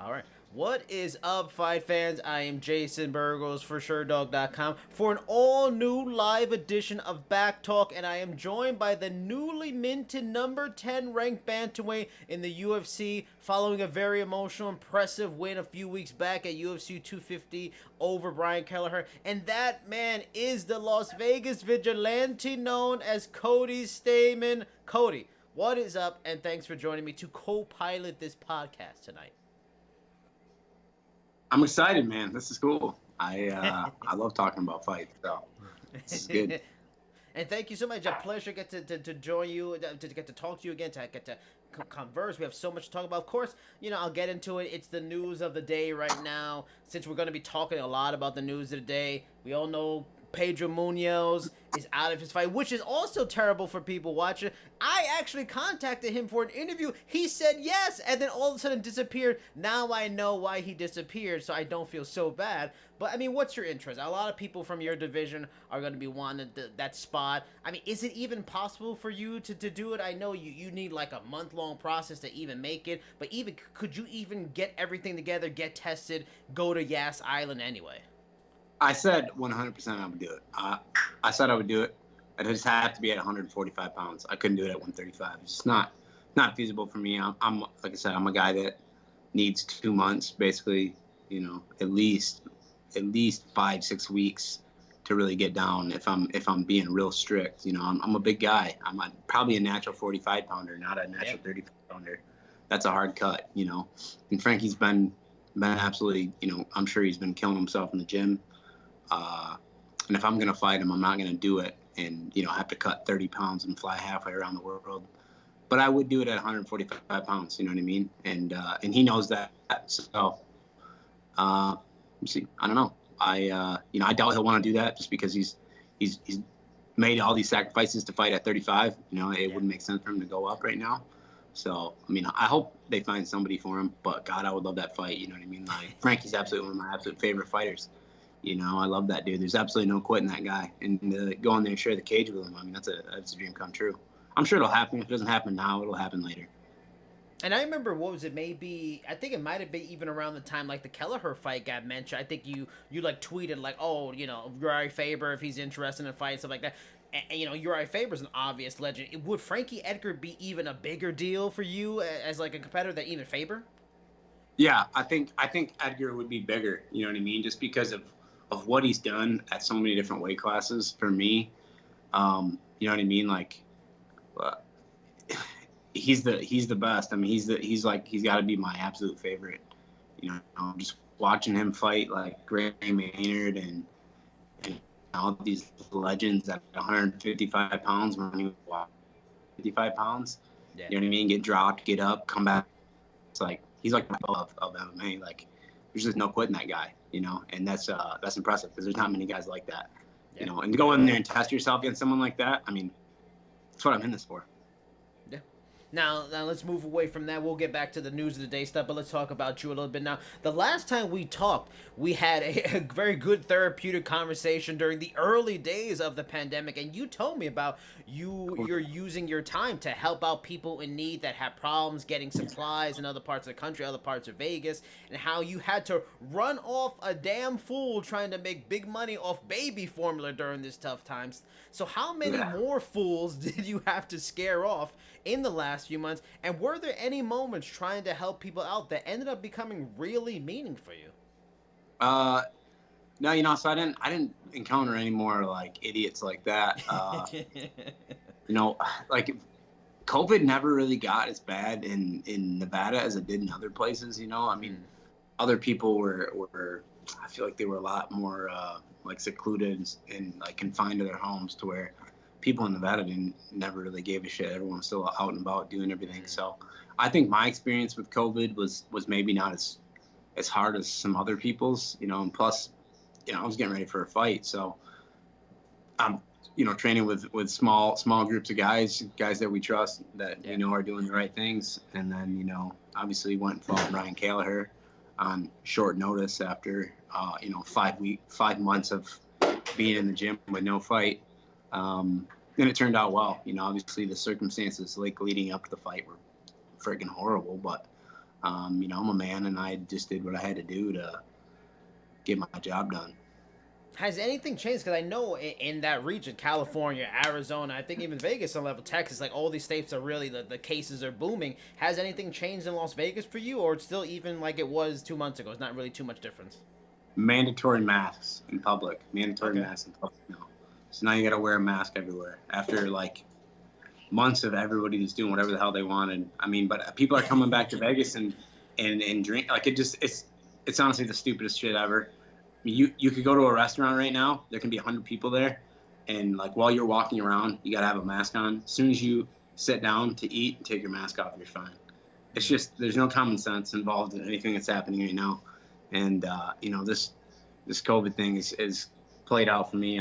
All right. What is up, fight fans? I am Jason Burgos for Sherdog.com for an all-new live edition of Back Talk, and I am joined by the newly minted number 10 ranked bantamweight in the UFC following a very emotional, impressive win a few weeks back at UFC 250 over Brian Kelleher, and that man is the Las Vegas vigilante known as Cody Stamann. Cody, what is up, and thanks for joining me to co-pilot this podcast tonight. I'm excited, man. This is cool. I love talking about fights, so this is good. And thank you so much. A pleasure to join you, to get to talk to you again, to get to converse. We have so much to talk about. Of course, I'll get into it. It's the news of the day right now. Since we're going to be talking a lot about the news of the day, we all know Pedro Munoz is out of his fight, which is also terrible for people watching. I actually contacted him for an interview. He said yes, and then all of a sudden disappeared. Now I know why he disappeared, so I don't feel so bad. But, I mean, what's your interest? A lot of people from your division are going to be wanting that spot. I mean, is it even possible for you to do it? I know you need like a month-long process to even make it, but even could you even get everything together, get tested, go to Yas Island anyway? I said 100% I would do it. I said I would do it. I just have to be at 145 pounds. I couldn't do it at 135. It's just not feasible for me. I'm like I said, I'm a guy that needs 2 months, basically, at least 5-6 weeks to really get down. If I'm being real strict, I'm a big guy. Probably a natural 45 pounder, not a natural 35 pounder. That's a hard cut, And Frankie's been absolutely, I'm sure he's been killing himself in the gym. And if I'm going to fight him, I'm not going to do it and, have to cut 30 pounds and fly halfway around the world. But I would do it at 145 pounds, you know what I mean? And he knows that. So, see, I don't know. I doubt he'll want to do that just because he's made all these sacrifices to fight at 35. It wouldn't make sense for him to go up right now. So, I mean, I hope they find somebody for him. But, God, I would love that fight, you know what I mean? Like, Frankie's absolutely one of my absolute favorite fighters. I love that dude. There's absolutely no quitting that guy. And go in there and share the cage with him, I mean, that's a dream come true. I'm sure it'll happen. If it doesn't happen now, it'll happen later. And I remember, what was it, I think it might have been even around the time, like, the Kelleher fight got mentioned. I think you like, tweeted, like, oh, Uriah Faber, if he's interested in a fight, stuff like that. And Uriah Faber's an obvious legend. Would Frankie Edgar be even a bigger deal for you as, like, a competitor than even Faber? Yeah, I think Edgar would be bigger, you know what I mean? Just because of what he's done at so many different weight classes for me. You know what I mean? Like, he's the best. I mean, he's got to be my absolute favorite. Just watching him fight like Gray Maynard and all these legends at 155 pounds when he was 55 pounds. Yeah. You know what I mean? Get dropped, get up, come back. It's like he's like of MMA. Like, there's just no quitting that guy. And that's impressive because there's not many guys like that. Yeah. And to go in there and test yourself against someone like that, I mean, that's what I'm in this for. Yeah. Now let's move away from that. We'll get back to the news of the day stuff, but let's talk about you a little bit now. The last time we talked, we had a very good therapeutic conversation during the early days of the pandemic, and you told me about you're using your time to help out people in need that have problems getting supplies in other parts of the country, other parts of Vegas, and how you had to run off a damn fool trying to make big money off baby formula during this tough times. So how many more fools did you have to scare off in the last few months, and were there any moments trying to help people out that ended up becoming really meaningful for you? No, so I didn't encounter any more like idiots like that. Like COVID never really got as bad in Nevada as it did in other places. I mean, other people were I feel like they were a lot more like secluded and like confined to their homes, to where people in Nevada never really gave a shit. Everyone was still out and about doing everything. So I think my experience with COVID was maybe not as hard as some other people's, and plus, I was getting ready for a fight. So I'm, training with small groups of guys that we trust, that, are doing the right things. And then, obviously went and fought Brian Kelleher on short notice after, 5 months of being in the gym with no fight. And it turned out well. Obviously the circumstances like leading up to the fight were freaking horrible, but I'm a man, and I just did what I had to do to get my job done. Has anything changed? Because I know in that region, California, Arizona, I think even Vegas, on level Texas, like all these states are really the cases are booming. Has anything changed in Las Vegas for you, or it's still even like it was 2 months ago? It's not really too much difference. Mandatory masks in public. Mandatory Okay. masks in public now. So now you got to wear a mask everywhere after like months of everybody just doing whatever the hell they wanted. I mean, but people are coming back to Vegas and drink like it's honestly the stupidest shit ever. You could go to a restaurant right now. There can be 100 people there, and like while you're walking around, you gotta have a mask on. As soon as you sit down to eat, take your mask off. You're fine. It's just there's no common sense involved in anything that's happening right now, and this COVID thing is played out for me.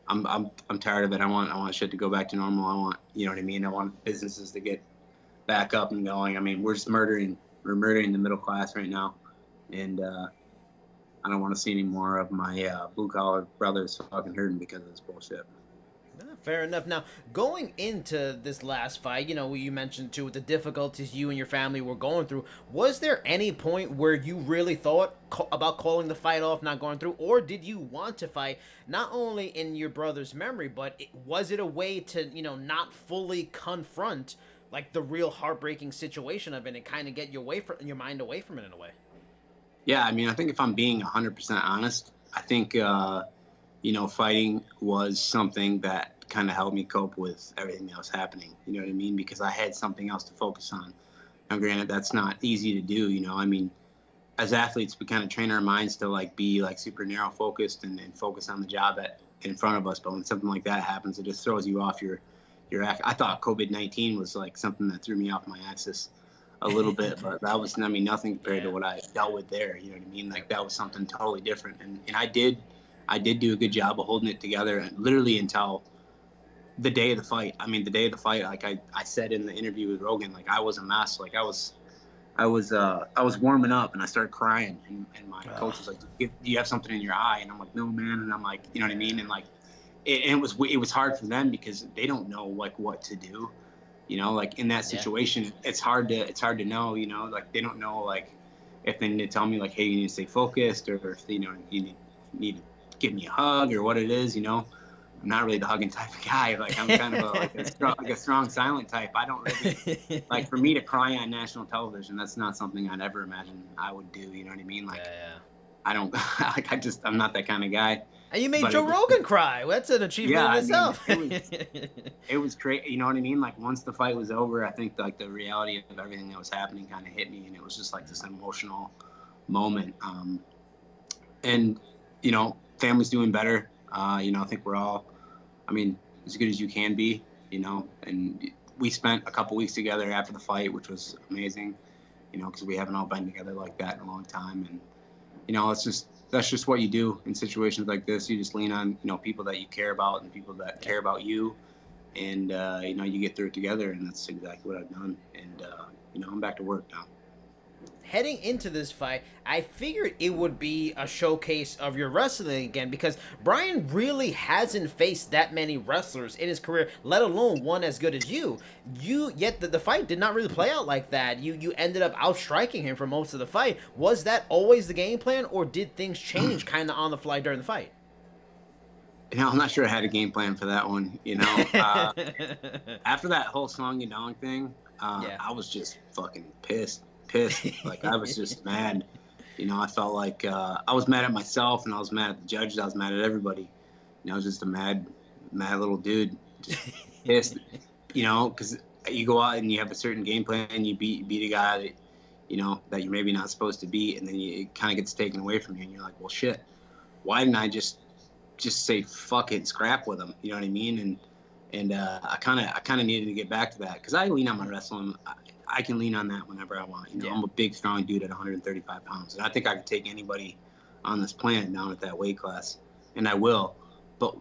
I'm tired of it. I want shit to go back to normal. I want, you know what I mean? I want businesses to get back up and going. I mean, we're murdering the middle class right now, and I don't want to see any more of my blue collar brothers fucking hurting because of this bullshit. Fair enough. Now, going into this last fight, you mentioned too with the difficulties you and your family were going through. Was there any point where you really thought about calling the fight off, not going through, or did you want to fight? Not only in your brother's memory, but was it a way to not fully confront like the real heartbreaking situation of it and kind of get your mind away from it in a way? Yeah, I mean, I think if I'm being 100% honest, I think fighting was something that kind of helped me cope with everything that was happening. You know what I mean? Because I had something else to focus on. Now, granted, that's not easy to do. I mean, as athletes, we kind of train our minds to like be like super narrow focused and focus on the job in front of us. But when something like that happens, it just throws you off your act. I thought COVID-19 was like something that threw me off my axis a little bit, but that was, I mean, nothing compared to what I dealt with there. You know what I mean? Like that was something totally different. And I did do a good job of holding it together, and literally until the day of the fight. I mean, the day of the fight, like I said in the interview with Rogan, like I was a mess. Like I was warming up and I started crying, and my coach was like, do you have something in your eye? And I'm like, no, man. And I'm like, you know what I mean? And like, it was hard for them because they don't know like what to do. Like in that situation, it's hard to know. Like they don't know like if they need to tell me like, hey, you need to stay focused, or if you need to give me a hug or what it is. I'm not really the hugging type of guy. Like I'm kind of a strong silent type. I don't really like, for me to cry on national television. That's not something I'd ever imagine I would do. You know what I mean? Like I don't like I'm not that kind of guy. And you made Joe Rogan cry. That's an achievement in itself. It was great. You know what I mean? Like once the fight was over, I think like the reality of everything that was happening kind of hit me, and it was just like this emotional moment. And family's doing better. I think we're all, I mean, as good as you can be. And we spent a couple weeks together after the fight, which was amazing. Because we haven't all been together like that in a long time, and that's just what you do in situations like this. You just lean on, people that you care about and people that care about you. And, you get through it together, and that's exactly what I've done. And, I'm back to work now. Heading into this fight, I figured it would be a showcase of your wrestling again, because Brian really hasn't faced that many wrestlers in his career, let alone one as good as you. Yet the fight did not really play out like that. You ended up outstriking him for most of the fight. Was that always the game plan, or did things change kind of on the fly during the fight? I'm not sure I had a game plan for that one. After that whole Song Yadong thing, I was just fucking pissed. Like I was just mad. I felt like I was mad at myself, and I was mad at the judges. I was mad at everybody. I was just a mad little dude, just pissed. Because you go out and you have a certain game plan, and you beat a guy that that you're maybe not supposed to beat, and then it kind of gets taken away from you, and you're like, well, shit. Why didn't I just say fuck it and scrap with him? You know what I mean? And I kind of needed to get back to that, because I lean on my wrestling. I can lean on that whenever I want. I'm a big, strong dude at 135 pounds, and I think I could take anybody on this planet down at that weight class, and I will. But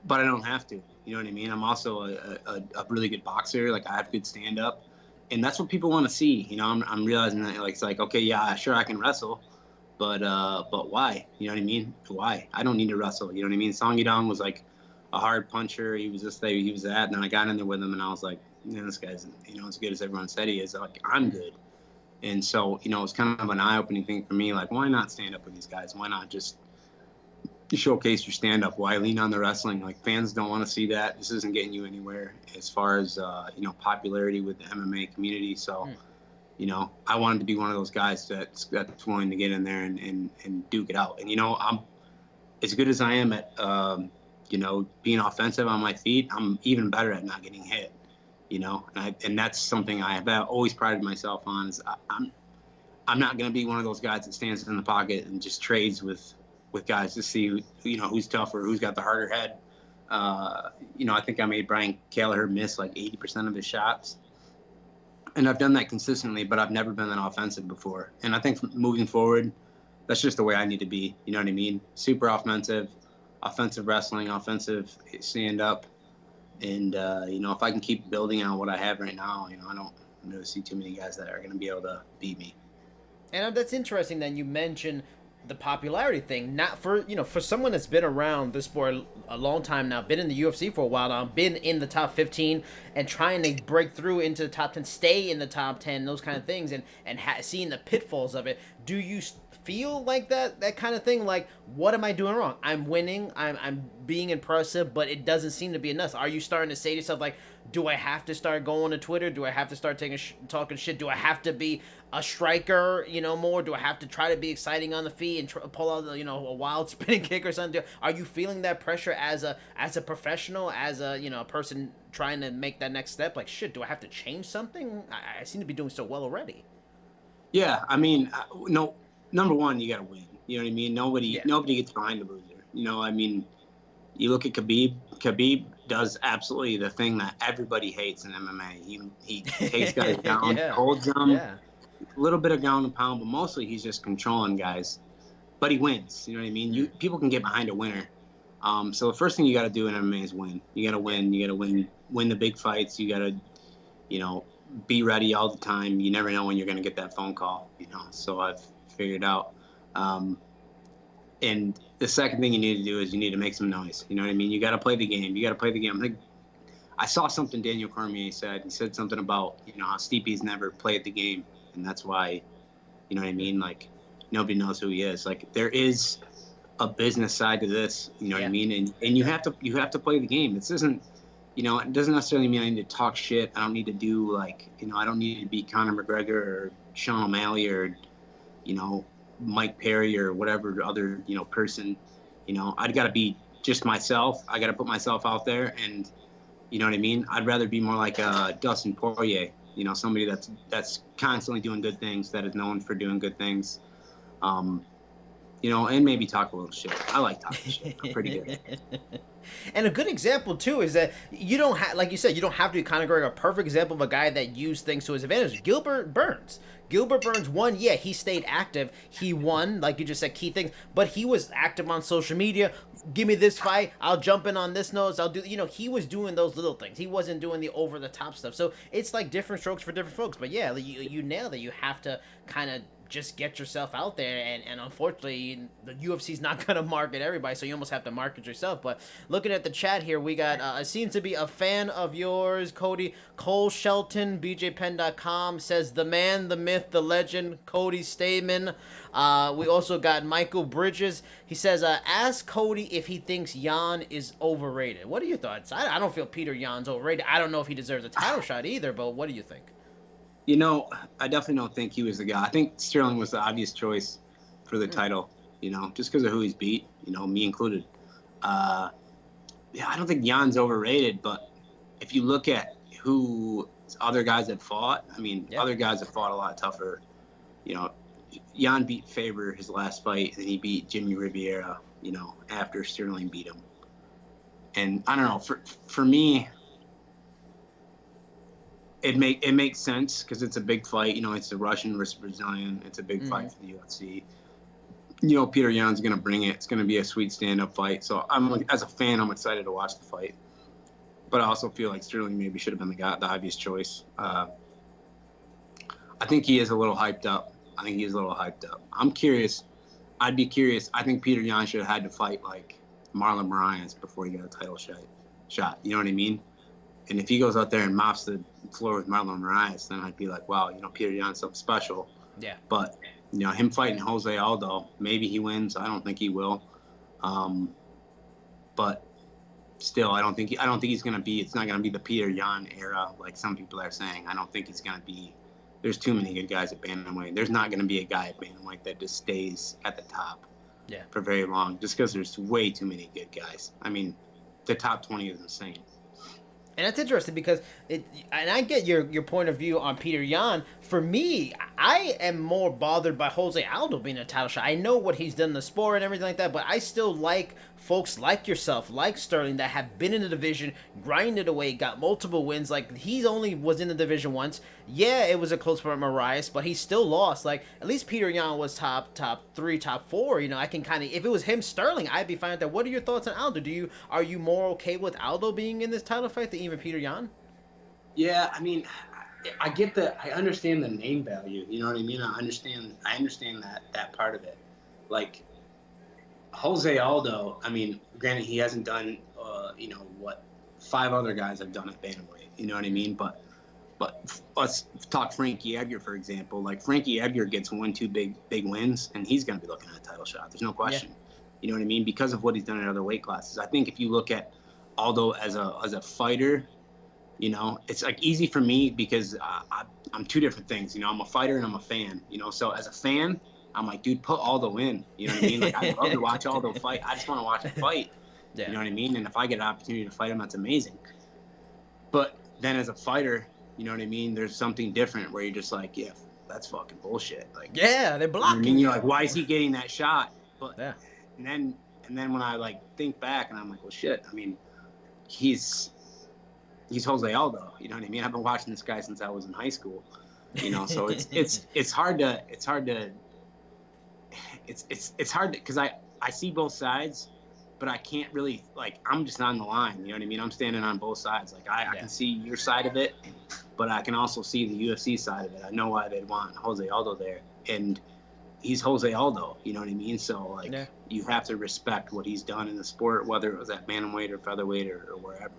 I don't have to. You know what I mean? I'm also a really good boxer. Like I have good stand up, and that's what people want to see. I'm realizing that it's like, okay, yeah, sure, I can wrestle, but why? You know what I mean? Why? I don't need to wrestle. You know what I mean? Song Yadong was like a hard puncher. He was this, he was that, and then I got in there with him, and I was like, this guy's as good as everyone said he is. Like I'm good. And so, you know, it's kind of an eye-opening thing for me. Like, why not stand up with these guys? Why not just showcase your stand-up? Why lean on the wrestling? Like, fans don't want to see that. This isn't getting you anywhere as far as, you know, popularity with the MMA community. So, you know, I wanted to be one of those guys that's willing to get in there and duke it out. And, you know, I'm as good as I am at, you know, being offensive on my feet, I'm even better at not getting hit. You know, and that's something I've always prided myself on. Is I'm not going to be one of those guys that stands in the pocket and just trades with guys to see, you know, who's tougher, who's got the harder head. You know, I think I made Brian Kelleher miss like 80% of his shots, and I've done that consistently, but I've never been that offensive before. And I think moving forward, that's just the way I need to be. You know what I mean? Super offensive wrestling, offensive stand up. And, you know, if I can keep building on what I have right now, you know, I don't really see too many guys that are going to be able to beat me. And that's interesting that you mentioned the popularity thing. Not for, you know, for someone that's been around this sport a long time now, been in the UFC for a while now, been in the top 15 and trying to break through into the top 10, stay in the top 10, those kind of things, and seeing the pitfalls of it. Do you feel like that kind of thing? Like, what am I doing wrong? I'm winning, I'm being impressive, but it doesn't seem to be enough. Are you starting to say to yourself, like, do I have to start going to Twitter? Do I have to start talking shit? Do I have to be a striker, you know, more? Do I have to try to be exciting on the feet and pull out, you know, a wild spinning kick or something? Are you feeling that pressure as a professional, as a, you know, a person trying to make that next step? Like, shit, do I have to change something? I seem to be doing so well already. Yeah, I mean, no. Number one, you got to win. You know what I mean? Nobody gets behind the loser. You know, I mean, you look at Khabib. Khabib does absolutely the thing that everybody hates in MMA. He takes guys down, holds them, a little bit of ground and pound, but mostly he's just controlling guys. But he wins. You know what I mean? People can get behind a winner. So the first thing you got to do in MMA is win. You got to win. You got to win the big fights. You got to, you know, be ready all the time. You never know when you're going to get that phone call. You know, so I've figured out. And the second thing you need to do is you need to make some noise. You know what I mean? You got to play the game. You got to play the game. I saw something Daniel Cormier said. He said something about, you know, how Stipe's never played the game, and that's why, you know what I mean? Like, nobody knows who he is. Like, there is a business side to this. You know what I mean? And you have to play the game. This isn't, you know, it doesn't necessarily mean I need to talk shit. I don't need to do, like, you know, I don't need to be Conor McGregor or Sean O'Malley or, you know, Mike Perry or whatever other, you know, person. You know, I'd got to be just myself. I got to put myself out there, and, you know what I mean? I'd rather be more like Dustin Poirier, you know, somebody that's constantly doing good things, that is known for doing good things. You know, and maybe talk a little shit. I like talking shit. I'm pretty good. And a good example too is that you don't have, like you said, you don't have to be Conor McGregor. A perfect example of a guy that used things to his advantage. Gilbert Burns won. Yeah, he stayed active. He won, like you just said, key things. But he was active on social media. Give me this fight. I'll jump in on this nose. I'll do. You know, he was doing those little things. He wasn't doing the over the top stuff. So it's like different strokes for different folks. But yeah, you nailed it. You have to kind of just get yourself out there, and unfortunately the UFC's not going to market everybody, so you almost have to market yourself. But looking at the chat here, we got seems to be a fan of yours, Cody. Cole Shelton, BJPenn.com says the man, the myth, the legend, Cody Stamann. We also got Michael Bridges. He says, ask Cody if he thinks Jan is overrated. What are your thoughts? I don't feel Peter Yan's overrated. I don't know if he deserves a title shot either, but what do you think? You know, I definitely don't think he was the guy. I think Sterling was the obvious choice for the title, you know, just because of who he's beat, you know, me included. Yeah, I don't think Jan's overrated, but if you look at who other guys have fought, I mean, other guys have fought a lot tougher. You know, Jan beat Faber his last fight, and he beat Jimmy Rivera, you know, after Sterling beat him. And I don't know, for me, it makes sense because it's a big fight. You know, it's a Russian versus Brazilian. It's a big fight for the UFC. You know, Peter Yan's going to bring it. It's going to be a sweet stand-up fight. So as a fan, I'm excited to watch the fight. But I also feel like Sterling maybe should have been the obvious choice. I think he is a little hyped up. I'm curious. I'd be curious. I think Peter Yan should have had to fight like Marlon Moraes before he got a title shot. You know what I mean? And if he goes out there and mops the floor with Marlon Moraes, then I'd be like, wow, Peter Yan's something special. Yeah. But, him fighting Jose Aldo, maybe he wins. I don't think he will. But still, I don't think he's going to be, it's not going to be the Peter Yan era like some people are saying. I don't think he's going to be, there's too many good guys at bantamweight. There's not going to be a guy at bantamweight that just stays at the top for very long, just because there's way too many good guys. I mean, the top 20 is insane. And that's interesting because and I get your point of view on Peter Yan. For me, I am more bothered by Jose Aldo being a title shot. I know what he's done in the sport and everything like that, but I still like folks like yourself, like Sterling, that have been in the division, grinded away, got multiple wins. Like, he only was in the division once. Yeah, it was a close fight with Moraes, but he still lost. Like, at least Peter Yan was top 3, top 4. I can kind of, if it was him, Sterling, I'd be fine with that. What are your thoughts on Aldo? Are you more okay with Aldo being in this title fight than even Peter Yan? Yeah, I mean, I understand the name value. You know what I mean? I understand that part of it. Like, Jose Aldo, I mean, granted, he hasn't done, what 5 other guys have done at bantamweight. You know what I mean? But let's talk Frankie Edgar, for example. Like, Frankie Edgar gets 1-2 big wins, and he's going to be looking at a title shot. There's no question. Yeah. You know what I mean? Because of what he's done in other weight classes. I think if you look at Aldo as a fighter, it's like easy for me because I'm 2 different things. I'm a fighter and I'm a fan. So as a fan, I'm like, dude, put Aldo in. You know what I mean? Like, I'd love to watch Aldo fight. I just want to watch him fight. Yeah. You know what I mean? And if I get an opportunity to fight him, that's amazing. But then as a fighter, you know what I mean? There's something different where you're just like, yeah, that's fucking bullshit. Like, yeah, they're blocking. You know what I mean? You're like, why is he getting that shot? But yeah. And then when I like think back and I'm like, well, shit. I mean, he's Jose Aldo. You know what I mean? I've been watching this guy since I was in high school. So it's hard because I see both sides, but I can't really, like, I'm just on the line. You know what I mean? I'm standing on both sides. Like, I can see your side of it, but I can also see the UFC side of it. I know why they'd want Jose Aldo there, and he's Jose Aldo. You know what I mean? So, like, you have to respect what he's done in the sport, whether it was at bantamweight or featherweight or wherever.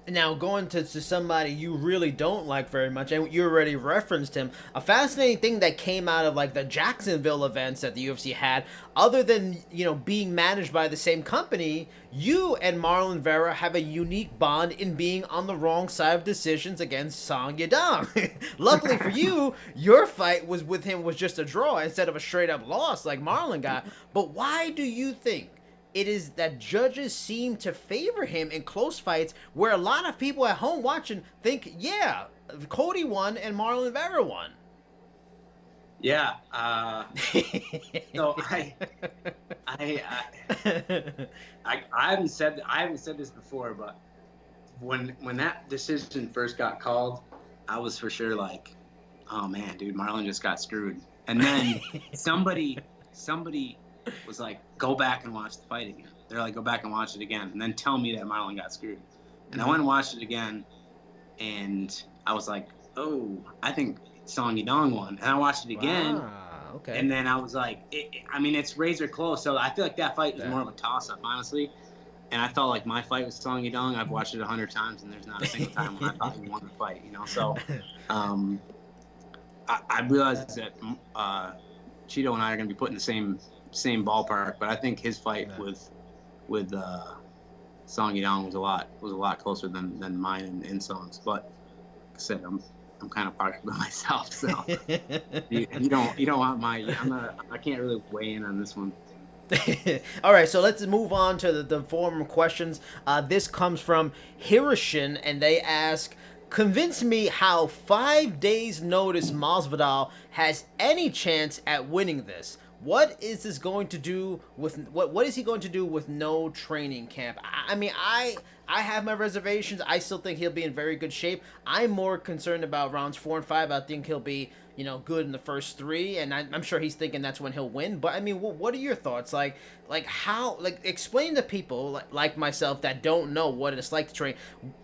Now, going to somebody you really don't like very much, and you already referenced him, a fascinating thing that came out of, like, the Jacksonville events that the UFC had, other than, being managed by the same company, you and Marlon Vera have a unique bond in being on the wrong side of decisions against Song Yadong. Luckily for you, your fight with him was just a draw instead of a straight-up loss like Marlon got. But why do you think it is that judges seem to favor him in close fights where a lot of people at home watching think, yeah, Cody won and Marlon Vera won? Yeah. So I haven't said this before, but when that decision first got called, I was for sure like, oh man, dude, Marlon just got screwed. And then somebody was like, go back and watch the fight again. They're like, go back and watch it again, and then tell me that Marlon got screwed. And I went and watched it again, and I was like, oh, I think Song Yadong won. And I watched it again, okay. And then I was like, it's razor close. So I feel like that fight was more of a toss-up, honestly. And I felt like my fight with Song Yadong, I've watched it 100 times, and there's not a single time when I thought he won the fight. So I realized that Cheeto and I are going to be put in the same ballpark, but I think his fight with Song Yadong was a lot closer than mine in Song's. But like I said, I'm kind of partial to myself, so you don't want my. I can't really weigh in on this one. All right, so let's move on to the forum questions. This comes from Hiroshин, and they ask, convince me how 5 days notice Masvidal has any chance at winning this. What is this going to do with what is he going to do with no training camp? I mean, I have my reservations. I still think he'll be in very good shape. I'm more concerned about rounds 4 and 5. I think he'll be, good in the first 3, and I'm sure he's thinking that's when he'll win. But I mean, what are your thoughts? Like how, explain to people like myself that don't know what it's like to train.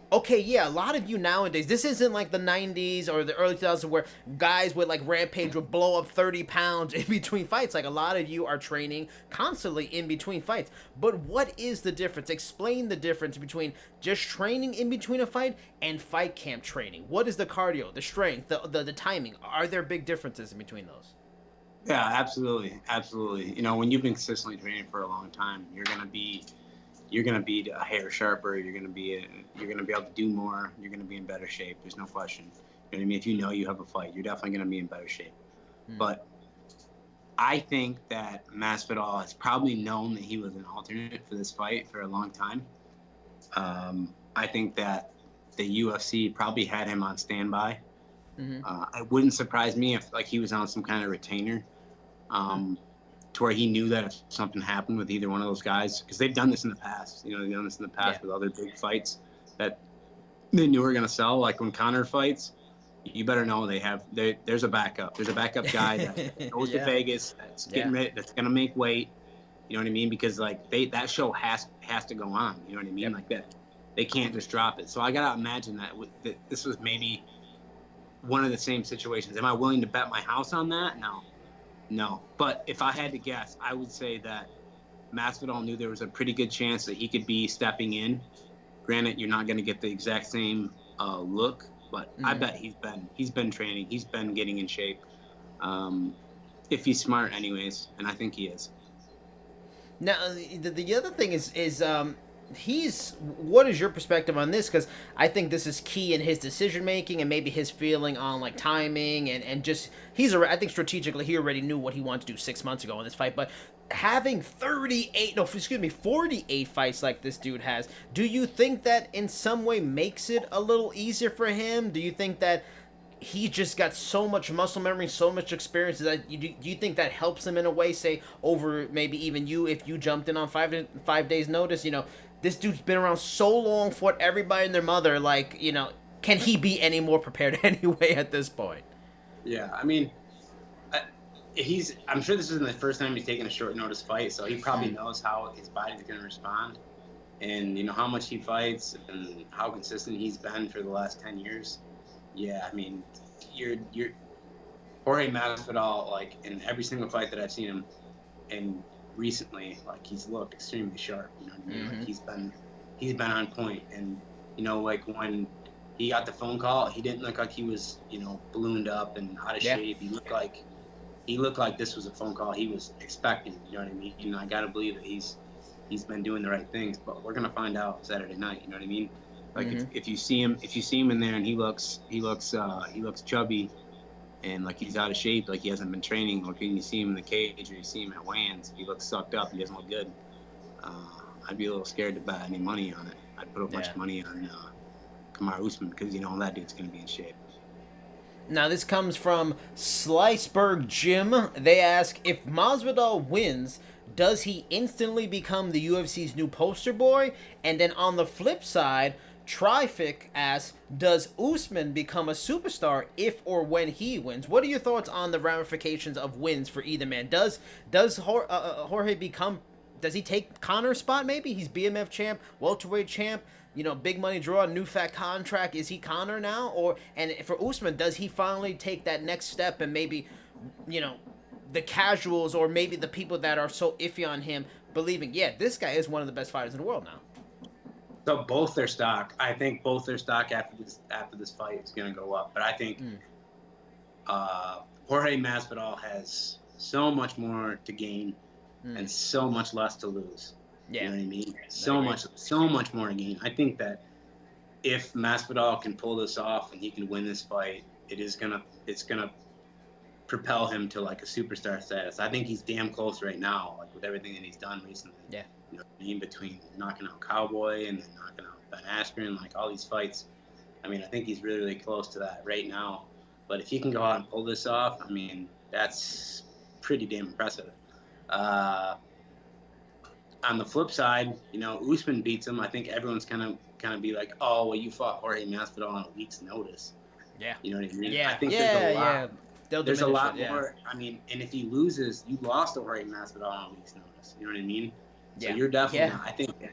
Okay, yeah, a lot of you nowadays, this isn't like the 90s or the early 2000s where guys with like Rampage would blow up 30 pounds in between fights. Like a lot of you are training constantly in between fights. But what is the difference? Explain the difference between just training in between a fight and fight camp training. What is the cardio, the strength, the timing? Are there big differences in between those? Yeah, absolutely, absolutely. You know, when you've been consistently training for a long time, you're gonna be a hair sharper. You're gonna be able to do more. You're gonna be in better shape. There's no question. You know what I mean? If you know you have a fight, you're definitely gonna be in better shape. But I think that Masvidal has probably known that he was an alternate for this fight for a long time. I think that the UFC probably had him on standby. It wouldn't surprise me if like he was on some kind of retainer, to where he knew that if something happened with either one of those guys, because they've done this in the past. You know, they've done this in the past with other big fights that they knew were going to sell. Like when Conor fights, you better know there's a backup. There's a backup guy that goes to Vegas, that's getting ready, that's going to make weight. You know what I mean? Because like that show has to go on. You know what I mean? Like that, they can't just drop it. So I gotta imagine that this was maybe one of the same situations. Am I willing to bet my house on that? No. But if I had to guess, I would say that Masvidal knew there was a pretty good chance that he could be stepping in. Granted, you're not going to get the exact same look, but I bet he's been training, he's been getting in shape. If he's smart, anyways, and I think he is. Now, the other thing is what is your perspective on this? Because I think this is key in his decision making and maybe his feeling on like timing and just I think strategically he already knew what he wanted to do 6 months ago in this fight. But having 48 fights like this dude has, do you think that in some way makes it a little easier for him? Do you think that he just got so much muscle memory, so much experience that do you think that helps him in a way, say over maybe even you if you jumped in on 5 days notice? This dude's been around so long, fought everybody and their mother. Like, can he be any more prepared anyway at this point? Yeah, I mean, I'm sure this isn't the first time he's taken a short notice fight, so he probably knows how his body's going to respond, and how much he fights and how consistent he's been for the last 10 years. Yeah, I mean, you're Jorge Masvidal, like in every single fight that I've seen him, and recently, like he's looked extremely sharp. You know what I mean? Like he's been on point, and like when he got the phone call, he didn't look like he was ballooned up and out of shape. He looked like this was a phone call he was expecting. You know what I mean? I gotta believe that he's been doing the right things, but we're gonna find out Saturday night. You know what I mean? Like if you see him in there and he looks chubby and like he's out of shape, like he hasn't been training, or when you see him in the cage or you see him at weigh-ins, he looks sucked up, he doesn't look good. I'd be a little scared to bet any money on it. I'd put a bunch of money on Kamaru Usman because that dude's gonna be in shape. Now this comes from Sliceberg Jim. They ask, if Masvidal wins, does he instantly become the UFC's new poster boy? And then on the flip side, Trific asks, does Usman become a superstar if or when he wins? What are your thoughts on the ramifications of wins for either man? Does Jorge become... Does he take Conor's spot maybe? He's BMF champ, welterweight champ, big money draw, new fat contract. Is he Conor now? And for Usman, does he finally take that next step and maybe, the casuals or maybe the people that are so iffy on him believing, this guy is one of the best fighters in the world now? So I think both their stock after this fight is going to go up. But I think Jorge Masvidal has so much more to gain and so much less to lose. Yeah. You know what I mean? So much more to gain. I think that if Masvidal can pull this off and he can win this fight, it's gonna propel him to like a superstar status. I think he's damn close right now, like with everything that he's done recently. Yeah. You know what I mean? Between knocking out Cowboy and then knocking out Ben Askren, like all these fights. I mean, I think he's really, really close to that right now. But if he can go out and pull this off, I mean, that's pretty damn impressive. On the flip side, Usman beats him. I think everyone's kind of be like, oh, well, you fought Jorge Masvidal on a week's notice. Yeah. You know what I mean? Yeah. I think there's a lot. There's a lot more. I mean, and if he loses, you lost to Jorge Masvidal on a week's notice. You know what I mean? So you're definitely.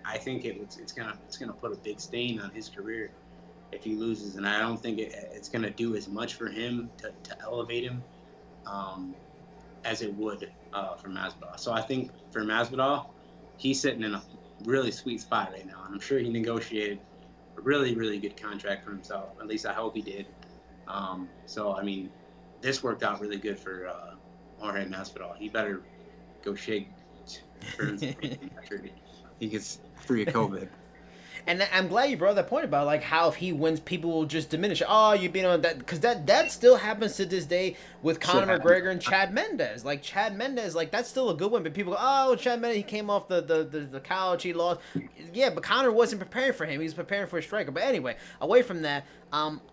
I think it's gonna put a big stain on his career if he loses, and I don't think it's going to do as much for him to elevate him as it would for Masvidal. So I think for Masvidal, he's sitting in a really sweet spot right now, and I'm sure he negotiated a really, really good contract for himself. At least I hope he did. So I mean, this worked out really good for Jorge Masvidal. He better go shake Burns after he gets free of COVID. And I'm glad you brought that point about like how if he wins, people will just diminish. Oh, you beat on that because that still happens to this day with Conor McGregor and Chad Mendes. Like Chad Mendes, like that's still a good win, but people go, oh, Chad Mendes, he came off the couch, he lost. Yeah, but Conor wasn't preparing for him. He was preparing for a striker. But anyway, away from that,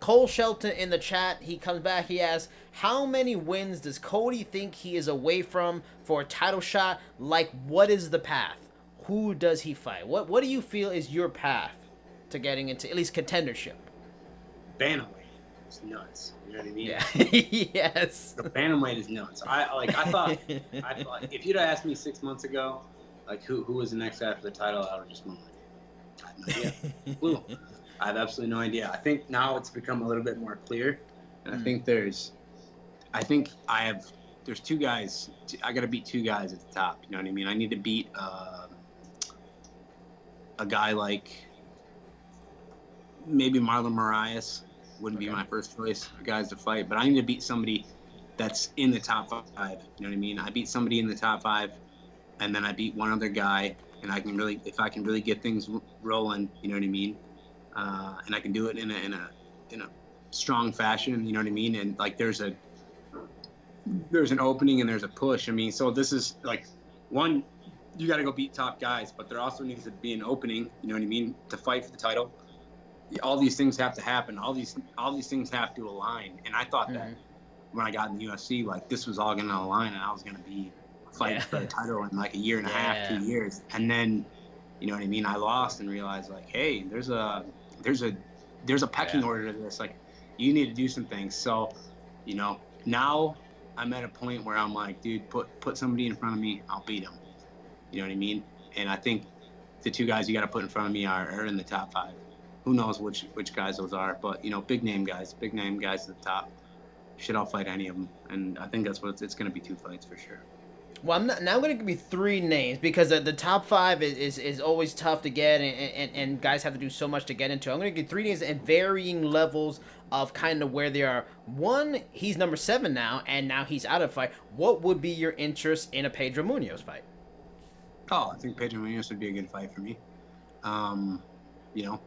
Cole Shelton in the chat, he comes back. He asks, how many wins does Cody think he is away from for a title shot? Like, what is the path? Who does he fight? What do you feel is your path to getting into at least contendership? Bantamweight is nuts. You know what I mean? Yeah. Yes. The bantamweight is nuts. I thought if you'd have asked me 6 months ago, like who was the next guy after the title, I would have just been like, I have no idea. Clue. I have absolutely no idea. I think now it's become a little bit more clear, and I think there's two guys. I got to beat two guys at the top. You know what I mean? I need to beat a guy like maybe Marlon Moraes wouldn't be my first choice for guys to fight, but I need to beat somebody that's in the top 5. You know what I mean? I beat somebody in the top 5, and then I beat one other guy, and if I can really get things rolling, you know what I mean? And I can do it in a strong fashion, you know what I mean? And like there's an opening and there's a push. I mean, so this is like one. You got to go beat top guys, but there also needs to be an opening, you know what I mean, to fight for the title. All these things have to happen. All these things have to align. And I thought that when I got in the UFC, like this was all going to align, and I was going to be fighting for the title in like a year and a half, 2 years. And then, you know what I mean, I lost and realized like, hey, there's a pecking order to this. Like, you need to do some things. So, you know, now I'm at a point where I'm like, dude, put somebody in front of me, I'll beat him. You know what I mean? And I think the two guys you got to put in front of me are in the top 5. Who knows which guys those are? But, you know, big name guys at the top. Shit, I'll fight any of them. And I think that's what it's going to be, 2 fights for sure. Well, I'm going to give you 3 names because the top 5 is always tough to get, and guys have to do so much to get into. I'm going to give 3 names at varying levels of kind of where they are. One, he's number 7 now, and now he's out of fight. What would be your interest in a Pedro Munoz fight? Oh, I think Pedro Munoz would be a good fight for me. You know,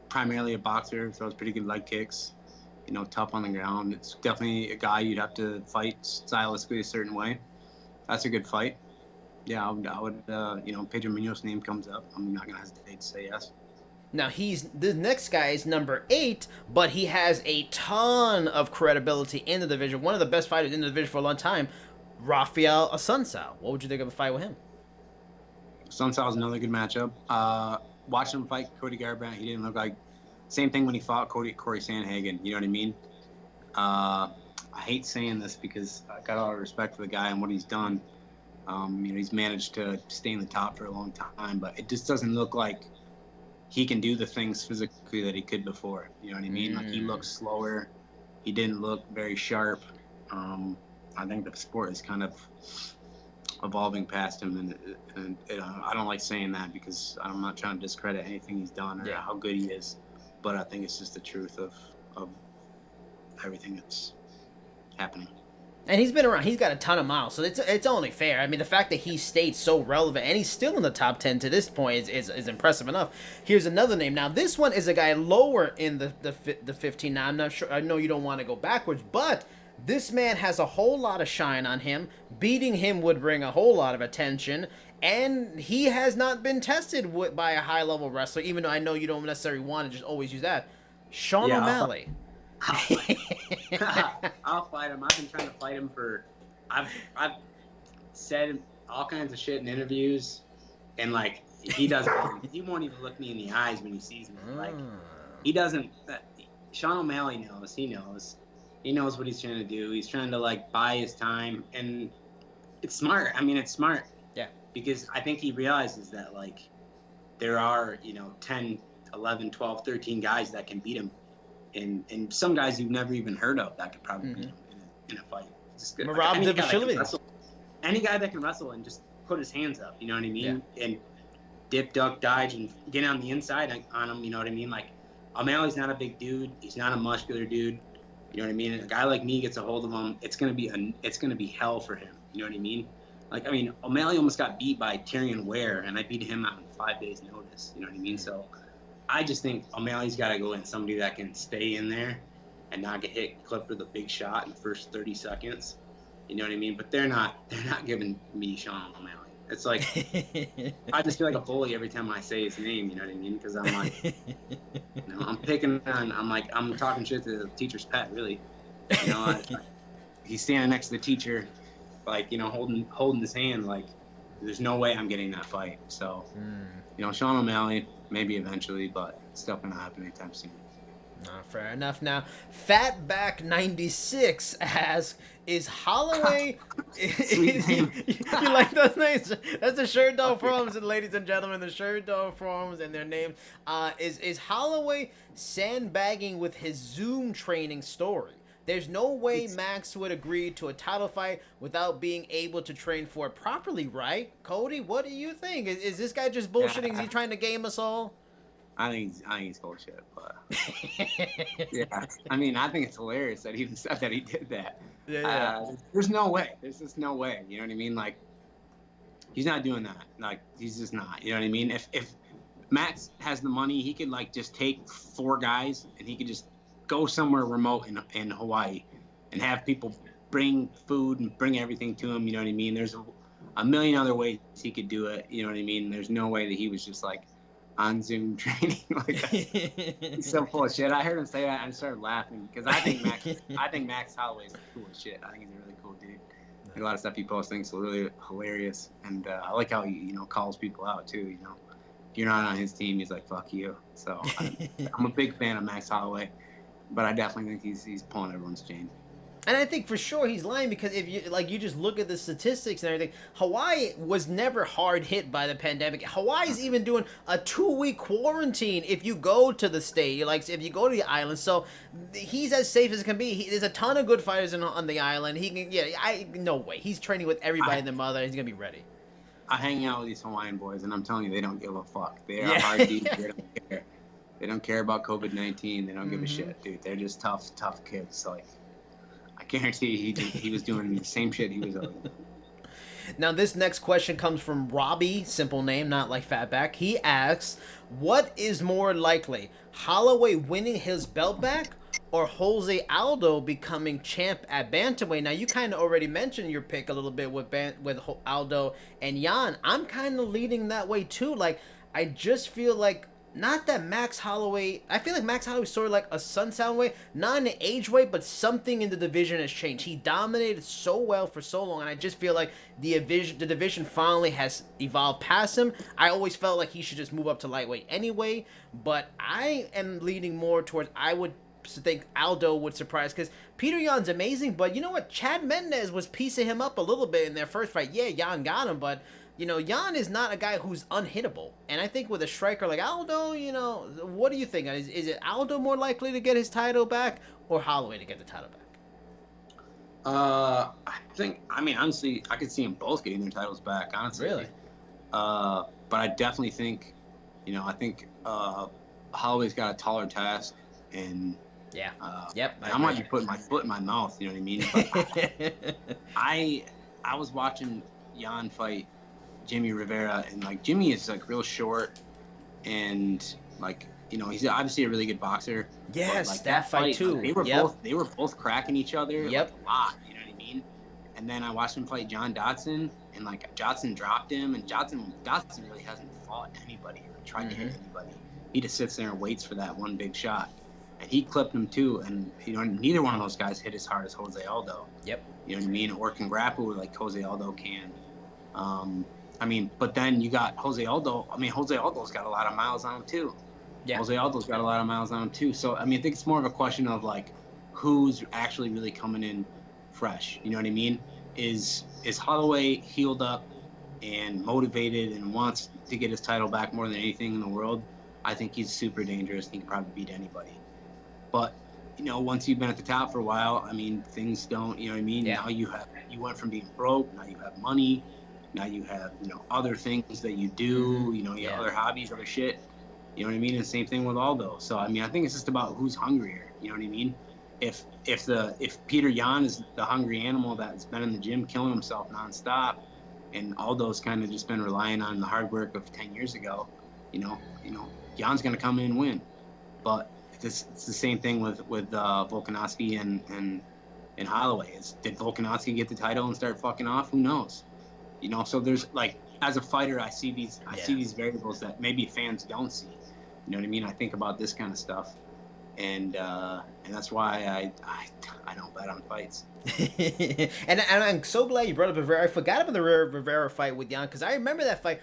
primarily a boxer, throws pretty good leg kicks, you know, tough on the ground. It's definitely a guy you'd have to fight stylistically a certain way. That's a good fight. Yeah, I would you know, Pedro Munoz's name comes up, I'm not going to hesitate to say yes. Now, the next guy is number 8, but he has a ton of credibility in the division. One of the best fighters in the division for a long time, Rafael Assunção. What would you think of a fight with him? Assunção's another good matchup. Watching him fight Cody Garbrandt, he didn't look like same thing when he fought Corey Sandhagen. You know what I mean? I hate saying this because I got a lot of respect for the guy and what he's done. You know, he's managed to stay in the top for a long time, but it just doesn't look like he can do the things physically that he could before. You know what I mean? Like, he looks slower. He didn't look very sharp. I think the sport is kind of evolving past him, and I don't like saying that because I'm not trying to discredit anything he's done or how good he is, but I think it's just the truth of everything that's happening. And he's been around. He's got a ton of miles, so it's only fair. I mean, the fact that he stayed so relevant and he's still in the top 10 to this point is impressive enough. Here's another name. Now, this one is a guy lower in the 15. Now, I'm not sure. I know you don't want to go backwards, but this man has a whole lot of shine on him. Beating him would bring a whole lot of attention, and he has not been tested by a high-level wrestler, even though I know you don't necessarily want to just always use that. Sean O'Malley. I'll fight him. I've been trying to fight him for. I've said all kinds of shit in interviews, and like he won't even look me in the eyes when he sees me. Like, he doesn't. Sean O'Malley knows. He knows what he's trying to do. He's trying to like buy his time, and it's smart. I mean, it's smart. Yeah. Because I think he realizes that like there are 10, 11, 12, 13 guys that can beat him. and some guys you've never even heard of that could probably beat him in a fight. Just, like, Marab any guy that can wrestle and just put his hands up, you know what I mean? Yeah. And dip, duck, dodge, and get on the inside on him, you know what I mean? Like, O'Malley's not a big dude. He's not a muscular dude. You know what I mean? And a guy like me gets a hold of him, it's gonna be hell for him. You know what I mean? Like, I mean, O'Malley almost got beat by Tyrion Ware, and I beat him on 5 days' notice. You know what I mean? So I just think O'Malley's got to go in somebody that can stay in there and not get hit, clipped with a big shot in the first 30 seconds. You know what I mean? But they're not giving me Sean O'Malley. It's like I just feel like a bully every time I say his name. You know what I mean? Because I'm like, you know, I'm picking on. I'm talking shit to the teacher's pet. Really, you know, he's standing next to the teacher, like, you know, holding his hand. Like, there's no way I'm getting that fight. So, you know, Sean O'Malley maybe eventually, but it's not gonna happen anytime soon. Fair enough. Now, Fatback96 asks, is Holloway... you like those names? That's the Sherdog forums, and ladies and gentlemen, the Sherdog forums and their names. Is Holloway sandbagging with his Zoom training story? There's no way Max would agree to a title fight without being able to train for it properly, right? Cody, what do you think? Is this guy just bullshitting? Is he trying to game us all? I think he's bullshit, but yeah. I mean, I think it's hilarious that he even said that he did that. Yeah. There's no way. There's just no way. You know what I mean? Like, he's not doing that. Like, he's just not. You know what I mean? If Max has the money, he could, like, just take 4 guys and he could just go somewhere remote in Hawaii and have people bring food and bring everything to him. You know what I mean? There's a million other ways he could do it. You know what I mean? There's no way that he was just like on Zoom training like that. He's so full of shit. I heard him say that and I started laughing because I think Max Holloway is cool as shit. I think he's a really cool dude. Like, a lot of stuff he posts thinks really hilarious, and I like how he, you know, calls people out too. You know, if you're not on his team, he's like, fuck you. So I'm a big fan of Max Holloway, but I definitely think he's pulling everyone's chain. And I think for sure he's lying, because if you just look at the statistics and everything, Hawaii was never hard hit by the pandemic. Hawaii's even doing a 2-week quarantine if you go to the state, like if you go to the island. So he's as safe as it can be. There's a ton of good fighters on the island. He can, no way. He's training with everybody and their mother. He's gonna be ready. I hang out with these Hawaiian boys, and I'm telling you, they don't give a fuck. They are hard dudes. They don't care. They don't care about COVID-19. They don't give a shit, dude. They're just tough kids. Like, I guarantee he was doing the same shit he was doing. Now, this next question comes from Robbie, simple name, not like Fatback. He asks, what is more likely, Holloway winning his belt back or Jose Aldo becoming champ at bantamweight? Now, you kind of already mentioned your pick a little bit with Aldo and Jan. I'm kind of leaning that way too. Like, I just feel like, not that Max Holloway, I feel like Max Holloway's sort of like a Sunsound way, not in the age way, but something in the division has changed. He dominated so well for so long, and I just feel like the division finally has evolved past him. I always felt like he should just move up to lightweight anyway, but I am leaning more towards, I would think Aldo would surprise, because Peter Yan's amazing, but you know what? Chad Mendez was piecing him up a little bit in their first fight. Yeah, Yan got him, but you know, Yan is not a guy who's unhittable. And I think with a striker like Aldo, you know, what do you think? Is it Aldo more likely to get his title back or Holloway to get the title back? I mean, honestly, I could see them both getting their titles back, honestly. Really? But I definitely think, you know, Holloway's got a taller task, and yeah. I might be putting my foot in my mouth, you know what I mean? But I was watching Yan fight Jimmy Rivera, and like Jimmy is like real short, and like, you know, he's obviously a really good boxer. Yes, like that fight too. Like, they were both cracking each other like, a lot, you know what I mean? And then I watched him fight John Dodson, and like Dodson dropped him, and Dodson really hasn't fought anybody or tried to hit anybody. He just sits there and waits for that one big shot, and he clipped him too. And you know, neither one of those guys hit as hard as Jose Aldo. Yep. You know what I mean? Or can grapple like Jose Aldo can. I mean, but then you got Jose Aldo. I mean, Jose Aldo's got a lot of miles on him too. Yeah. Jose Aldo's got a lot of miles on him too. So, I mean, I think it's more of a question of like, who's actually really coming in fresh. You know what I mean? Is Holloway healed up and motivated and wants to get his title back more than anything in the world? I think he's super dangerous. He can probably beat anybody. But once you've been at the top for a while, I mean, things don't. You know what I mean? Yeah. Now you went from being broke. Now you have money. Now you have other things that you do. You have Yeah. other hobbies, other shit. You know what I mean? And same thing with Aldo. So I mean, I think it's just about who's hungrier. You know what I mean? If Peter Yan is the hungry animal that's been in the gym killing himself nonstop, and Aldo's kind of just been relying on the hard work of 10 years ago, Jan's gonna come in and win. But it's the same thing with Volkanovski and Holloway. Did Volkanovski get the title and start fucking off? Who knows? So there's as a fighter, I see these variables that maybe fans don't see. You know what I mean? I think about this kind of stuff, and that's why I don't bet on fights. and I'm so glad you brought up Rivera. I forgot about the Rivera fight with Jan, because I remember that fight.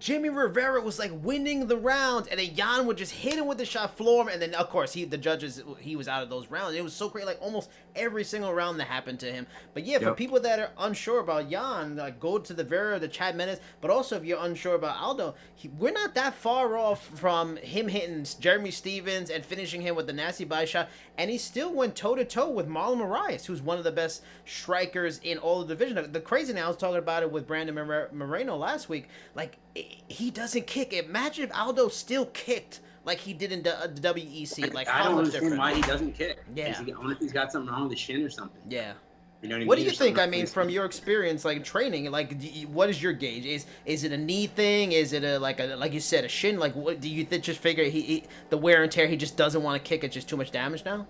Jimmy Rivera was winning the rounds, and then Jan would just hit him with the shot, floor him, and then of course he was out of those rounds. It was so great, almost every single round that happened to him. But yeah, for people that are unsure about Jan, go to the Vera, the Chad Mendes. But also if you're unsure about Aldo, we're not that far off from him hitting Jeremy Stevens and finishing him with the nasty body shot, and he still went toe to toe with Marlon Moraes, who's one of the best strikers in all the division. The crazy thing, I was talking about it with Brandon Moreno last week. He doesn't kick. Imagine if Aldo still kicked like he did in the WEC. I don't understand why he doesn't kick. Yeah. I wonder if he's got something wrong with his shin or something. Yeah. You know what I mean? What do you think? I mean, from your experience, training, what is your gauge? Is it a knee thing? Is it like you said, a shin? What do you just figure the wear and tear? He just doesn't want to kick. It's just too much damage now.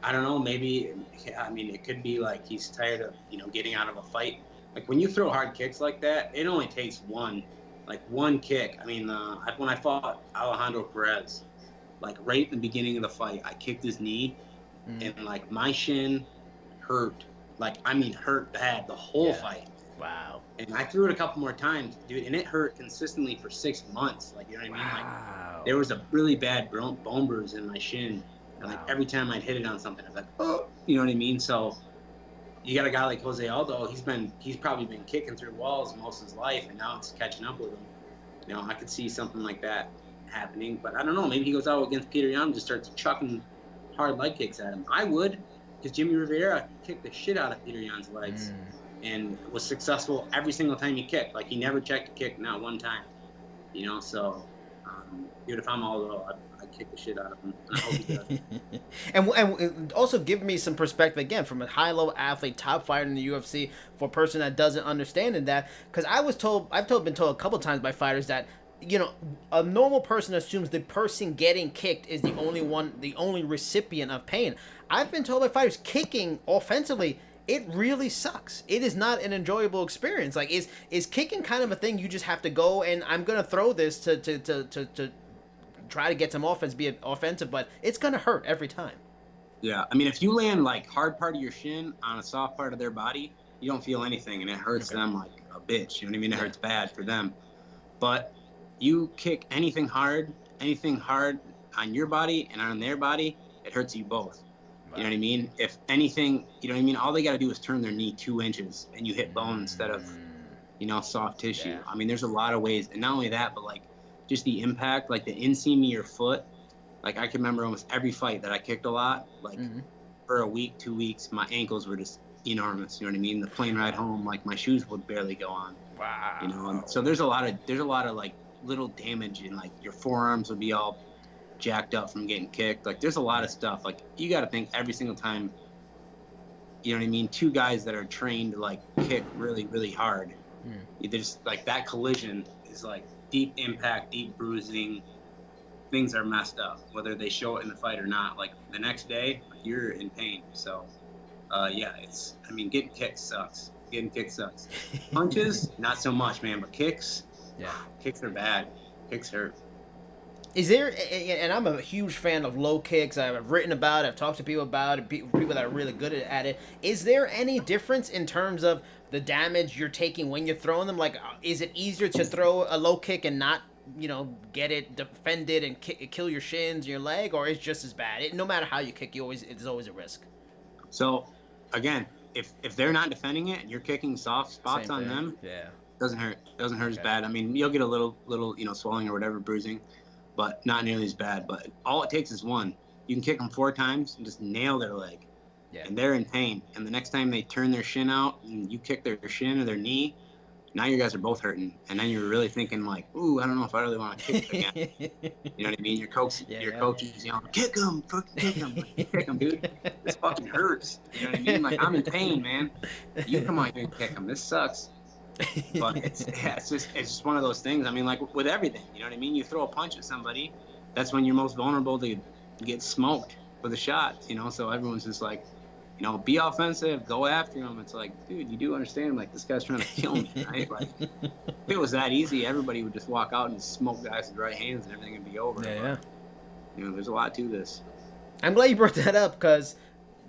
I don't know. Maybe. I mean, it could be he's tired of getting out of a fight. When you throw hard kicks like that, it only takes one kick. I mean, when I fought Alejandro Perez, right in the beginning of the fight, I kicked his knee, and my shin hurt. Hurt bad the whole fight. Wow. And I threw it a couple more times, dude, and it hurt consistently for 6 months. You know what I mean? Wow. There was a really bad bone bruise in my shin, and every time I'd hit it on something, I was oh, you know what I mean? So you got a guy like Jose Aldo. He's probably been kicking through walls most of his life, and now it's catching up with him. I could see something like that happening, but I don't know. Maybe he goes out against Peter Yan and just starts chucking hard leg kicks at him. I would, because Jimmy Rivera kicked the shit out of Peter Yan's legs and was successful every single time he kicked. He never checked a kick, not one time. So dude, if I'm Aldo, I'd kick the shit out of him. And I hope he does. and also give me some perspective again from a high-level athlete, top fighter in the UFC, for a person that doesn't understand in that. Because I've been told a couple times by fighters that a normal person assumes the person getting kicked is the only recipient of pain. I've been told by fighters kicking offensively, it really sucks. It is not an enjoyable experience. Is kicking kind of a thing you just have to go and I'm gonna throw this to try to get some offense, be offensive, but it's gonna hurt every time. Yeah, I mean, if you land hard part of your shin on a soft part of their body, you don't feel anything, and it hurts them like a bitch. You know what I mean? It hurts bad for them. But you kick anything hard on your body and on their body, it hurts you both. You know what I mean? If anything, you know what I mean? All they got to do is turn their knee 2 inches and you hit bone instead of, soft tissue. Yeah. I mean, there's a lot of ways. And not only that, but just the impact, the inseam of your foot. I can remember almost every fight that I kicked a lot, for a week, 2 weeks, my ankles were just enormous. You know what I mean? The plane ride home, my shoes would barely go on. Wow. And so there's a lot of little damage in your forearms would be all jacked up from getting kicked. There's a lot of stuff. You got to think every single time, you know what I mean? Two guys that are trained to kick really, really hard. There's that collision is deep impact, deep bruising. Things are messed up, whether they show it in the fight or not. The next day, you're in pain. So, getting kicked sucks. Punches, not so much, man. But kicks, kicks are bad. Kicks hurt. Is there, and I'm a huge fan of low kicks. I've written about it. I've talked to people about it, people that are really good at it. Is there any difference in terms of the damage you're taking when you're throwing them? Is it easier to throw a low kick and not, get it defended and kill your shins, your leg, or it's just as bad? No matter how you kick, it's always a risk. So, again, if they're not defending it and you're kicking soft spots on them, doesn't hurt. Doesn't hurt as bad. I mean, you'll get a little swelling or whatever, bruising, but not nearly as bad. But all it takes is one. You can kick them 4 times and just nail their leg. Yeah. And they're in pain. And the next time they turn their shin out and you kick their shin or their knee, now you guys are both hurting. And then you're really thinking like, ooh, I don't know if I really want to kick again. You know what I mean? Your coach is yelling, kick him, fucking kick him. Like, kick him, dude. This fucking hurts. You know what I mean? Like, I'm in pain, man. You come out here and kick him. This sucks. But it's just one of those things. I mean, like with everything, you know what I mean? You throw a punch at somebody, that's when you're most vulnerable to get smoked with a shot, you know? So everyone's just like, you know, be offensive, go after him. It's like, dude, you do understand, like, this guy's trying to kill me, right? Like, if it was that easy, everybody would just walk out and smoke guys with right hands and everything would be over. Yeah. You know, there's a lot to this. I'm glad you brought that up because,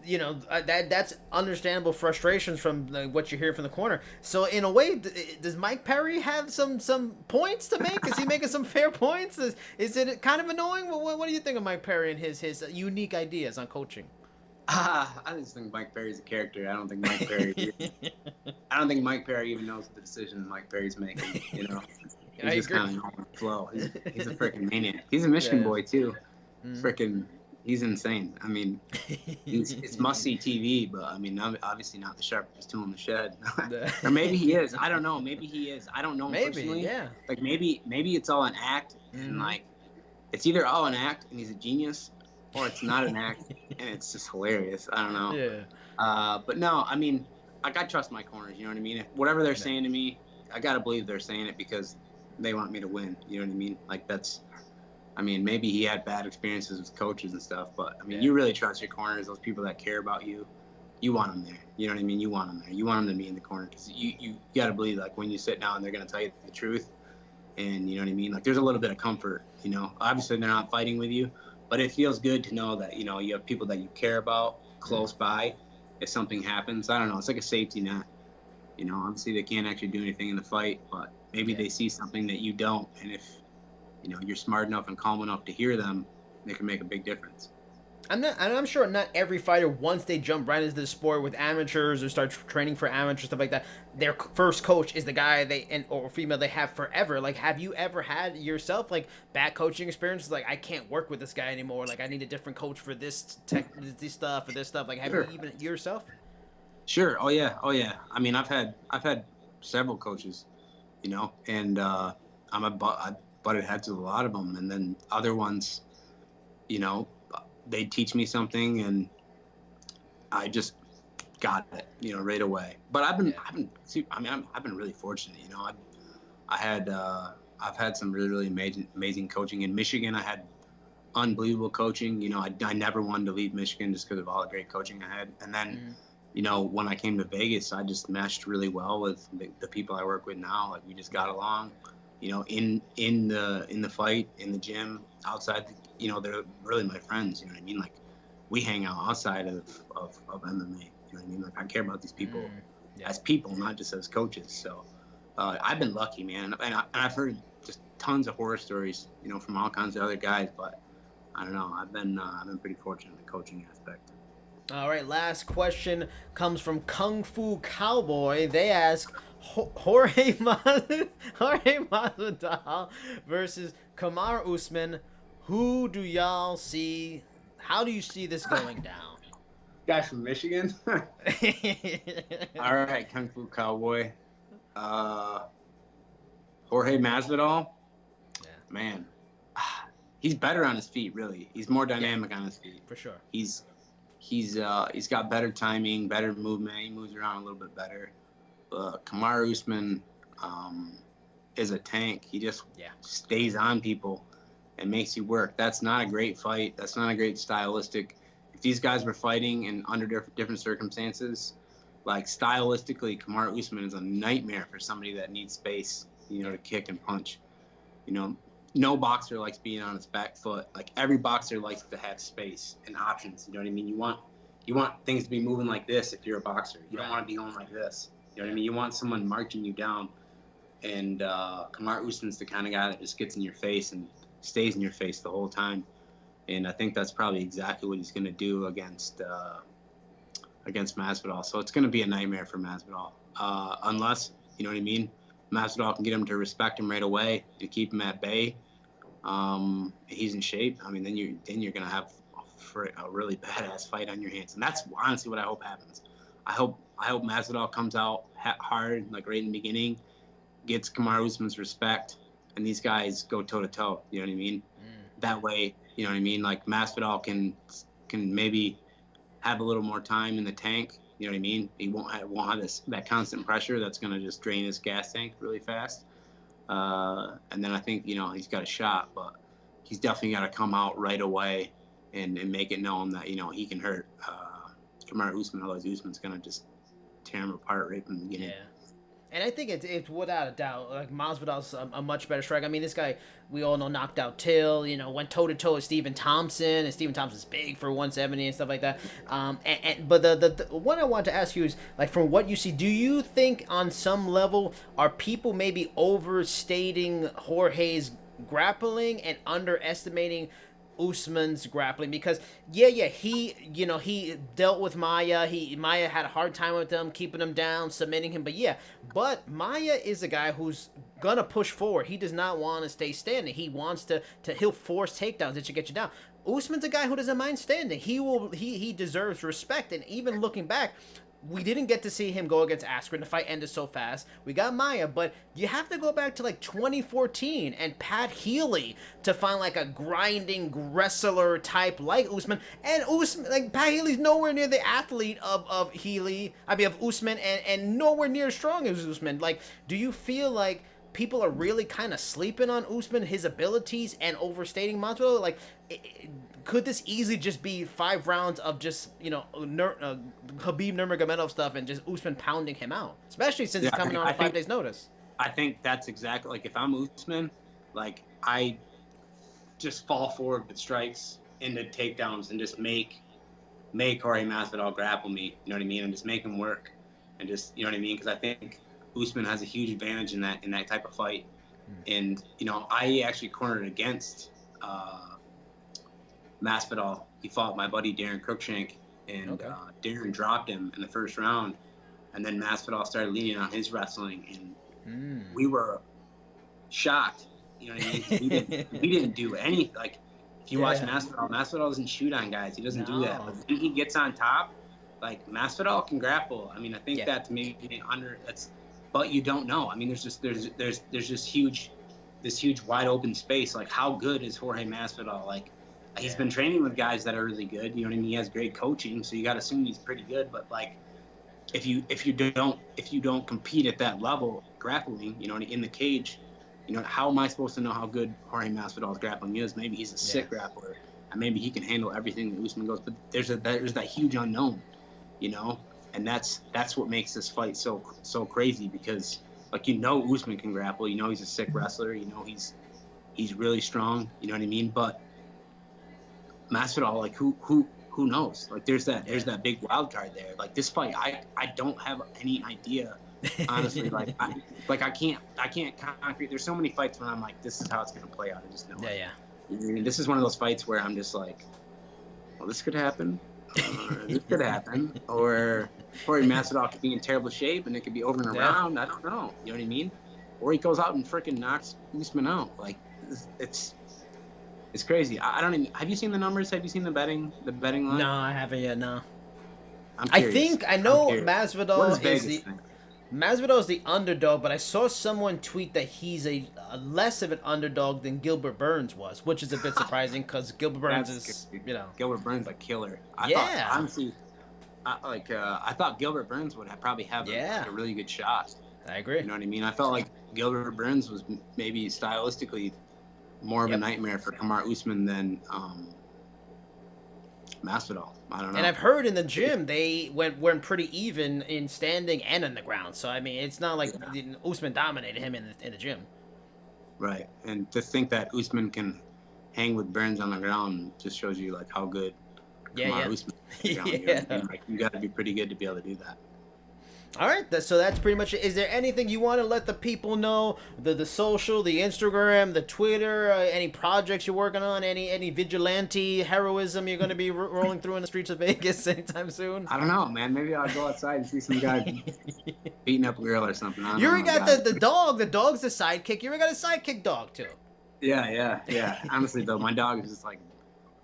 you know, that's understandable frustrations from what you hear from the corner. So in a way, does Mike Perry have some points to make? Is he making some fair points? Is it kind of annoying? What do you think of Mike Perry and his unique ideas on coaching? I just think Mike Perry's a character. I don't think Mike Perry even knows the decisions Mike Perry's making. You know, he's just kind of on the flow. He's a freaking maniac. He's a Michigan boy too. Freaking. He's insane. I mean, it's must-see TV, but I mean, obviously not the sharpest tool in the shed. Or maybe he is. I don't know. Maybe he is. I don't know him personally. Yeah. Like maybe it's all an act, and like it's either all an act and he's a genius, or it's not an act and it's just hilarious. I don't know. Yeah. But no, I mean, I gotta trust my corners. You know what I mean? If whatever they're saying to me, I gotta believe they're saying it because they want me to win. You know what I mean? Like that's. I mean, maybe he had bad experiences with coaches and stuff, but I mean, you really trust your corners, those people that care about you. You want them there. You know what I mean? You want them there. You want them to be in the corner because you got to believe, like, when you sit down, they're going to tell you the truth. And you know what I mean? Like, there's a little bit of comfort, you know. Obviously, they're not fighting with you, but it feels good to know that, you know, you have people that you care about close by if something happens. I don't know. It's like a safety net. You know, obviously, they can't actually do anything in the fight, but maybe they see something that you don't. And if you know, you're smart enough and calm enough to hear them, they can make a big difference. I'm sure not every fighter, once they jump right into the sport with amateurs or start training for amateurs, stuff like that, their first coach is the guy or female they have forever. Like, have you ever had yourself, like, bad coaching experiences? Like, I can't work with this guy anymore. Like, I need a different coach for this stuff or this stuff. Like, have you even yourself? Sure. Oh yeah. I mean, I've had several coaches, you know, and I butted heads with a lot of them, and then other ones, you know, they teach me something and I just got it, you know, right away. But I've been really fortunate, you know. I've had some really, really amazing coaching in Michigan. I had unbelievable coaching. You know, I never wanted to leave Michigan just because of all the great coaching I had. And then, you know, when I came to Vegas, I just meshed really well with the people I work with now. Like, we just got along. You know, in the fight, in the gym, outside, you know, they're really my friends. You know what I mean? Like, we hang out outside of MMA. You know what I mean? Like, I care about these people as people, not just as coaches. So I've been lucky, man, and I've heard just tons of horror stories, you know, from all kinds of other guys. But I don't know. I've been pretty fortunate in the coaching aspect. All right, last question comes from Kung Fu Cowboy. They ask, Jorge Masvidal versus Kamaru Usman. Who do y'all see? How do you see this going down? Guy from Michigan. All right, Kung Fu Cowboy. Jorge Masvidal. Yeah. Man, he's better on his feet. Really, he's more dynamic on his feet. For sure. He's got better timing, better movement. He moves around a little bit better. Kamaru Usman is a tank. He just stays on people and makes you work. That's not a great fight. That's not a great stylistic. If these guys were fighting in under different circumstances, like stylistically, Kamaru Usman is a nightmare for somebody that needs space, you know, to kick and punch. You know, no boxer likes being on its back foot. Like, every boxer likes to have space and options. You know what I mean? You want things to be moving like this if you're a boxer. You don't want to be going like this. You know what I mean? You want someone marching you down. And Kamaru Usman's the kind of guy that just gets in your face and stays in your face the whole time. And I think that's probably exactly what he's going to do against Masvidal. So it's going to be a nightmare for Masvidal. Unless, you know what I mean, Masvidal can get him to respect him right away to keep him at bay. He's in shape. I mean, then you're going to have a for a really badass fight on your hands, and that's honestly what I hope happens. I hope Masvidal comes out hard, like right in the beginning, gets Kamaru Usman's respect, and these guys go toe to toe. You know what I mean? That way, you know what I mean. Like Masvidal can maybe have a little more time in the tank. You know what I mean? He won't have that constant pressure that's gonna just drain his gas tank really fast. And then I think he's got a shot, but he's definitely got to come out right away and make it known that he can hurt Kamaru Usman. Otherwise, Usman's gonna just tear him apart right from the beginning. Yeah. And I think it's without a doubt, like Masvidal's a much better striker. I mean, this guy, we all know, knocked out Till, went toe-to-toe with Stephen Thompson, and Stephen Thompson's big for 170 and stuff like that. But the one I want to ask you is, like, from what you see, do you think on some level are people maybe overstating Jorge's grappling and underestimating Usman's grappling? Because he dealt with Maia. Maia had a hard time with him, keeping him down, submitting him. But Maia is a guy who's gonna push forward. He does not want to stay standing. He wants he'll force takedowns that should get you down. Usman's a guy who doesn't mind standing. He deserves respect. And even looking back, we didn't get to see him go against Askren. The fight ended so fast. We got Maia, but you have to go back to like 2014 and Pat Healy to find like a grinding wrestler type like Usman. And Usman, like Pat Healy's nowhere near the athlete of Usman, and nowhere near as strong as Usman. Like, do you feel like people are really kind of sleeping on Usman, his abilities, and overstating Masvidal? Like, could this easily just be 5 rounds of just, Khabib Nurmagomedov stuff and just Usman pounding him out? Especially since he's coming on 5 days' notice. I think that's exactly, like, if I'm Usman, like, I just fall forward with strikes into takedowns and just make Jorge Masvidal grapple me, you know what I mean? And just make him work. And just, you know what I mean? Because I think Usman has a huge advantage in that type of fight. And, I actually cornered against Masvidal. He fought my buddy Darren Cruikshank, and Darren dropped him in the first round, and then Masvidal started leaning on his wrestling, and we were shocked. You know what I mean? We didn't do anything. Like, if you watch Masvidal doesn't shoot on guys. He doesn't do that. But when he gets on top, like, Masvidal can grapple. I mean, I think that maybe but you don't know. I mean, there's just this huge wide open space. Like, how good is Jorge Masvidal? Like, he's been training with guys that are really good. You know what I mean? He has great coaching, so you got to assume he's pretty good. But, like, if you don't compete at that level grappling, in the cage, how am I supposed to know how good Jorge Masvidal's grappling is? Maybe he's a sick grappler, and maybe he can handle everything that Usman goes. But there's that huge unknown, and that's what makes this fight so crazy, because, like, Usman can grapple. He's a sick wrestler. He's really strong. You know what I mean? But Masvidal, like, who knows? Like, there's that big wild card there. Like, this fight, I don't have any idea, honestly. I can't concrete. There's so many fights when I'm like, this is how it's gonna play out. I just know. Yeah. This is one of those fights where I'm just like, well, this could happen. This could happen, or Masvidal could be in terrible shape and it could be over in a round. I don't know. You know what I mean? Or he goes out and freaking knocks Usman out. Like, it's crazy. I don't even. Have you seen the numbers? Have you seen the betting line? No, I haven't yet. No. I think I know Masvidal is the underdog, but I saw someone tweet that he's a less of an underdog than Gilbert Burns was, which is a bit surprising because Gilbert Burns is, Gilbert Burns a killer. I thought, honestly, I thought Gilbert Burns would probably have a really good shot. I agree. You know what I mean? I felt like Gilbert Burns was maybe stylistically more of a nightmare for Kamaru Usman than Masvidal. I don't know. And I've heard in the gym they went pretty even in standing and in the ground. So I mean, it's not like Usman dominated him in the gym. Right, and to think that Usman can hang with Burns on the ground just shows you, like, how good Kamaru Usman is on the ground. Like, you got to be pretty good to be able to do that. All right, so that's pretty much it. Is there anything you want to let the people know? The social, the Instagram, the Twitter, any projects you're working on, any vigilante heroism you're going to be rolling through in the streets of Vegas anytime soon? I don't know, man. Maybe I'll go outside and see some guy beating up a girl or something. You already got the dog. The dog's the sidekick. You already got a sidekick dog, too. Yeah. Honestly, though, my dog is just, like,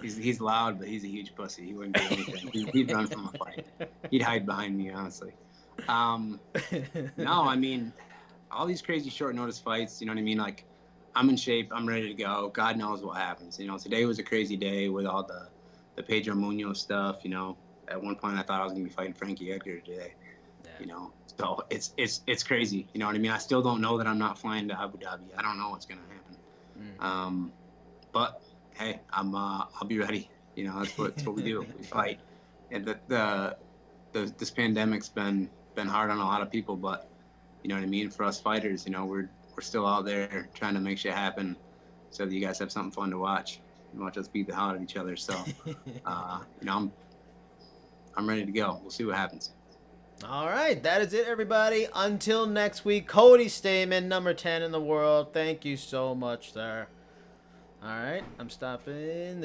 He's loud, but he's a huge pussy. He wouldn't do anything. He'd run from a fight. He'd hide behind me, honestly. No, I mean, all these crazy short notice fights, you know what I mean? Like, I'm in shape. I'm ready to go. God knows what happens. You know, today was a crazy day with all the Pedro Munoz stuff. You know, at one point I thought I was gonna be fighting Frankie Edgar today. Yeah. You know, so it's crazy. You know what I mean? I still don't know that I'm not flying to Abu Dhabi. I don't know what's gonna happen. But hey, I'll be ready. You know, that's what we do. We fight. And this pandemic's been hard on a lot of people, but you know what I mean? For us fighters, you know, we're still out there trying to make shit happen so that you guys have something fun to watch and watch us beat the hell out of each other. So, you know, I'm ready to go. We'll see what happens. All right, that is it, everybody. Until next week, Cody Stamann, number 10 in the world. Thank you so much, sir. All right, I'm stopping the